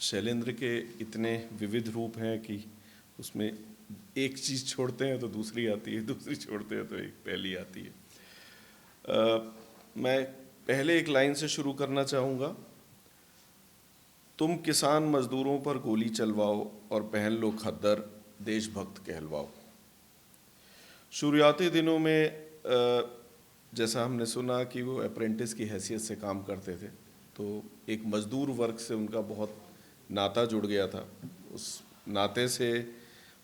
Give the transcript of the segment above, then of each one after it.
शैलेंद्र के इतने विविध रूप हैं कि उसमें एक चीज़ छोड़ते हैं तो दूसरी आती है, दूसरी छोड़ते हैं तो एक पहली आती है। मैं पहले एक लाइन से शुरू करना चाहूँगा। तुम किसान मजदूरों पर गोली चलवाओ और पहन लो खद्दर, देशभक्त कहलवाओ। शुरुआती दिनों में जैसा हमने सुना कि वो अप्रेंटिस की हैसियत से काम करते थे, तो एक मज़दूर वर्ग से उनका बहुत नाता जुड़ गया था। उस नाते से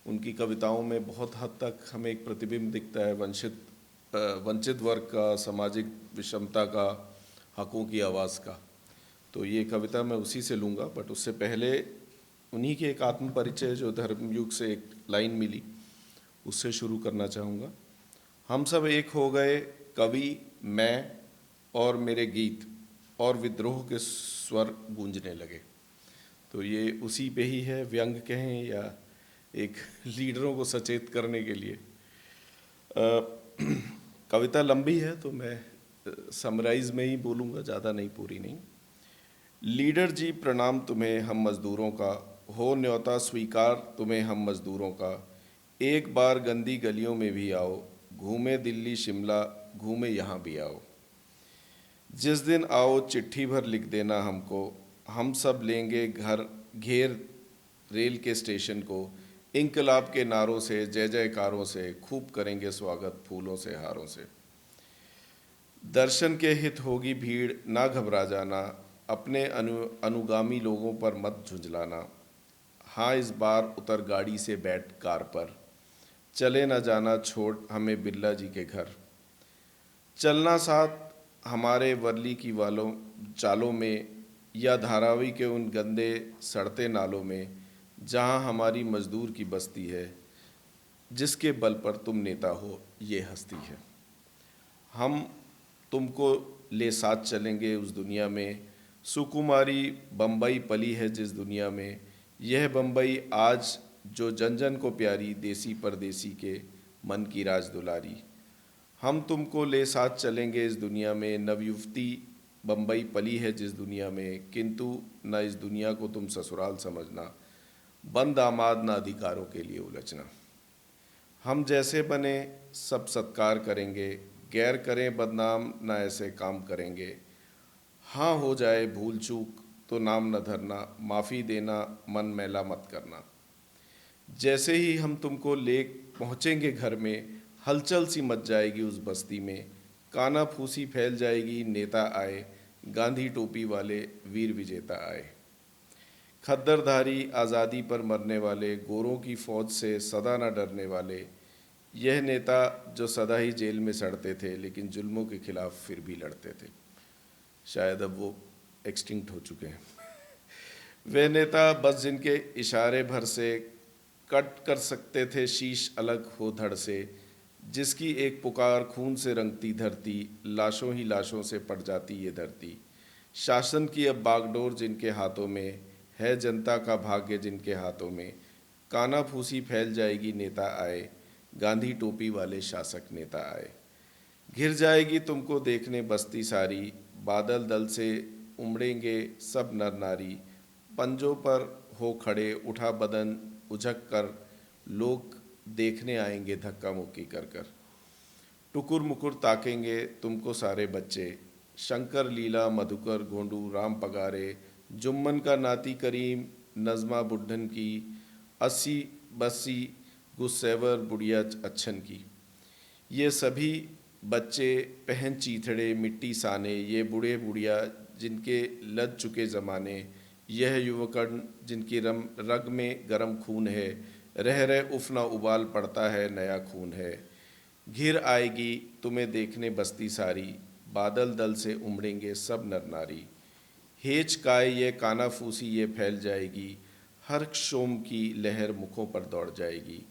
उनकी कविताओं में बहुत हद तक हमें एक प्रतिबिंब दिखता है वंचित वर्ग का, सामाजिक विषमता का, हकों की आवाज़ का। तो ये कविता मैं उसी से लूँगा, बट उससे पहले उन्हीं के एक आत्मपरिचय जो धर्मयुग से एक लाइन मिली, उससे शुरू करना चाहूँगा। हम सब एक हो गए, कवि, मैं और मेरे गीत, और विद्रोह के स्वर गूंजने लगे। तो ये उसी पे ही है, व्यंग कहें या एक लीडरों को सचेत करने के लिए। कविता लंबी है तो मैं समराइज में ही बोलूँगा, ज़्यादा नहीं, पूरी नहीं। लीडर जी प्रणाम तुम्हें हम मज़दूरों का, हो न्योता स्वीकार तुम्हें हम मज़दूरों का। एक बार गंदी गलियों में भी आओ, घूमे दिल्ली शिमला, घूमे यहाँ भी आओ। जिस दिन आओ चिट्ठी भर लिख देना हमको, हम सब लेंगे घर घेर रेल के स्टेशन को। इंकलाब के नारों से, जय जयकारों से, खूब करेंगे स्वागत फूलों से हारों से। दर्शन के हित होगी भीड़, ना घबरा जाना, अपने अनुगामी लोगों पर मत झुंझलाना। हाँ इस बार उतर गाड़ी से बैठ कार पर, चले न जाना छोड़ हमें बिरला जी के घर। चलना साथ हमारे वर्ली की वालों चालों में, या धारावी के उन गंदे सड़ते नालों में, जहाँ हमारी मजदूर की बस्ती है, जिसके बल पर तुम नेता हो ये हस्ती है। हम तुमको ले साथ चलेंगे उस दुनिया में, सुकुमारी बम्बई पली है जिस दुनिया में। यह बम्बई आज जो जन जन को प्यारी, देसी परदेसी के मन की राज दुलारी। हम तुमको ले साथ चलेंगे इस दुनिया में, नवयुवती बम्बई पली है जिस दुनिया में। किंतु न इस दुनिया को तुम ससुराल समझना, बंद आमाद न अधिकारों के लिए उलझना। हम जैसे बने सब सत्कार करेंगे, गैर करें बदनाम न ऐसे काम करेंगे। हाँ हो जाए भूल चूक तो नाम न धरना, माफ़ी देना मन मैला मत करना। जैसे ही हम तुमको ले पहुँचेंगे घर में, हलचल सी मच जाएगी उस बस्ती में। काना फूसी फैल जाएगी नेता आए, गांधी टोपी वाले वीर विजेता आए। खद्दरधारी आज़ादी पर मरने वाले, गोरों की फ़ौज से सदा न डरने वाले। यह नेता जो सदा ही जेल में सड़ते थे, लेकिन जुल्मों के खिलाफ फिर भी लड़ते थे। शायद अब वो एक्सटिंक्ट हो चुके हैं। वे नेता बस जिनके इशारे भर से कट कर सकते थे शीश अलग हो धड़ से, जिसकी एक पुकार खून से रंगती धरती, लाशों ही लाशों से पड़ जाती ये धरती। शासन की अब बागडोर जिनके हाथों में है, जनता का भाग्य जिनके हाथों में। काना फूसी फैल जाएगी नेता आए, गांधी टोपी वाले शासक नेता आए। घिर जाएगी तुमको देखने बस्ती सारी, बादल दल से उमड़ेंगे सब नर नारी। पंजों पर हो खड़े उठा बदन उझक कर, लोग देखने आएंगे धक्का मुक्की कर कर। टुकुर मुकुर ताकेंगे तुमको सारे बच्चे, शंकर लीला मधुकर गोंडू राम पगारे। जुम्मन का नाती करीम नज़मा बुढ़न की, 80 82 गुस्सेवर बुढ़िया अच्छन की। ये सभी बच्चे पहन चीथड़े मिट्टी साने, ये बूढ़े बुढ़िया जिनके लद चुके ज़माने। यह युवकर्ण जिनकी रग में गरम खून है, रह रहे उफना उबाल पड़ता है नया खून है। घिर आएगी तुम्हें देखने बस्ती सारी, बादल दल से उमड़ेंगे सब नर नारी। हेच काय ये काना फूसी ये फैल जाएगी, हर क्षोम की लहर मुखों पर दौड़ जाएगी।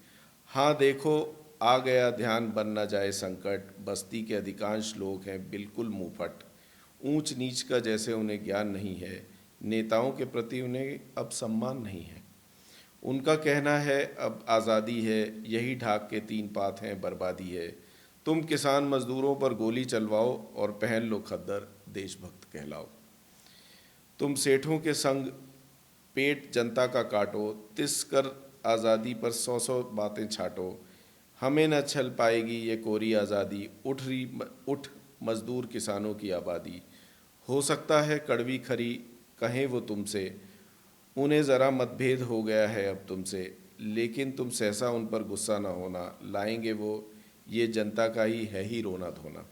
हाँ देखो आ गया ध्यान बन न जाए संकट, बस्ती के अधिकांश लोग हैं बिल्कुल मुंहफट। ऊंच नीच का जैसे उन्हें ज्ञान नहीं है, नेताओं के प्रति उन्हें अब सम्मान नहीं है। उनका कहना है अब आज़ादी है, यही ढाक के 3 पात हैं बर्बादी है। तुम किसान मजदूरों पर गोली चलवाओ और पहन लो खद्दर, देशभक्त कहलाओ। तुम सेठों के संग पेट जनता का काटो, तिस कर आज़ादी पर सौ सौ बातें छाटो, हमें न छल पाएगी ये कोरी आज़ादी, उठ मजदूर किसानों की आबादी। हो सकता है कड़वी खरी कहें वो तुमसे, उन्हें ज़रा मतभेद हो गया है अब तुमसे, लेकिन तुम सहसा उन पर गुस्सा न होना, लाएंगे वो ये जनता का ही है ही रोना धोना।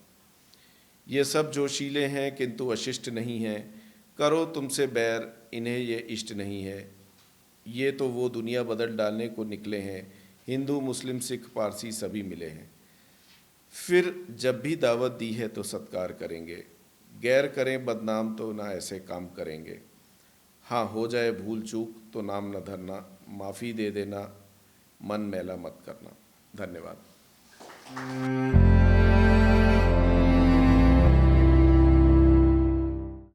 ये सब जोशीले हैं किंतु अशिष्ट नहीं हैं, करो तुमसे बैर इन्हें ये इष्ट नहीं है। ये तो वो दुनिया बदल डालने को निकले हैं, हिंदू मुस्लिम सिख पारसी सभी मिले हैं। फिर जब भी दावत दी है तो सत्कार करेंगे, गैर करें बदनाम तो ना ऐसे काम करेंगे। हाँ हो जाए भूल चूक तो नाम न धरना, माफ़ी दे देना मन मैला मत करना। धन्यवाद।